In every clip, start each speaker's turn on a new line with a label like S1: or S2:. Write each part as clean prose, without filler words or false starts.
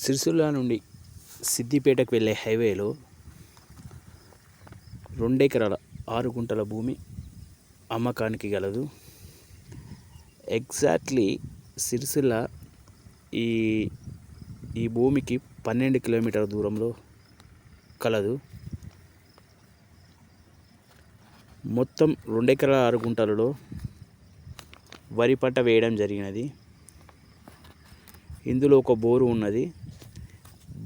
S1: సిరిసిల్ల నుండి సిద్దిపేటకు వెళ్ళే హైవేలో 2 ఎకరాల 6 గుంటల భూమి అమ్మకానికి గలదు. ఎగ్జాక్ట్లీ సిరిసిల్ల ఈ భూమికి 12 కిలోమీటర్ల దూరంలో కలదు. మొత్తం 2 ఎకరాల 6 గుంటలలో వరి పంట వేయడం జరిగినది. ఇందులో ఒక బోరు ఉన్నది.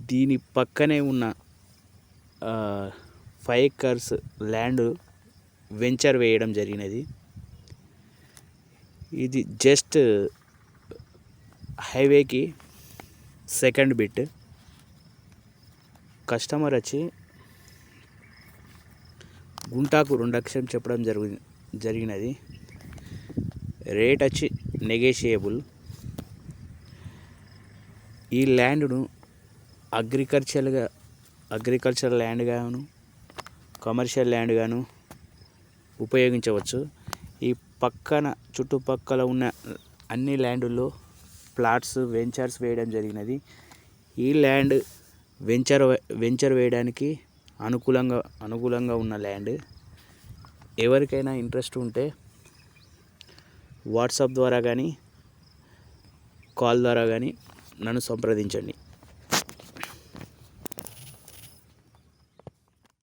S1: దీని పక్కనే ఉన్న 5 ఎకర్స్ ల్యాండ్ వెంచర్ వేయడం జరిగినది. ఇది జస్ట్ హైవేకి సెకండ్ బిట్. కస్టమర్ వచ్చి గుంటాకు 2 లక్షలు చెప్పడం జరిగినది. రేట్ వచ్చి నెగోషియబుల్. ఈ ల్యాండ్ను అగ్రికల్చర్ ల్యాండ్ గాను కమర్షియల్ ల్యాండ్ గాను ఉపయోగించవచ్చు. ఈ చుట్టుపక్కల ఉన్న అన్ని ల్యాండ్ల్లో ప్లాట్స్ వెంచర్స్ వేయడం జరిగినది. ఈ ల్యాండ్ వెంచర్ వేయడానికి అనుకూలంగా ఉన్న ల్యాండ్. ఎవరికైనా ఇంట్రెస్ట్ ఉంటే వాట్సాప్ ద్వారా కానీ కాల్ ద్వారా కానీ నన్ను సంప్రదించండి.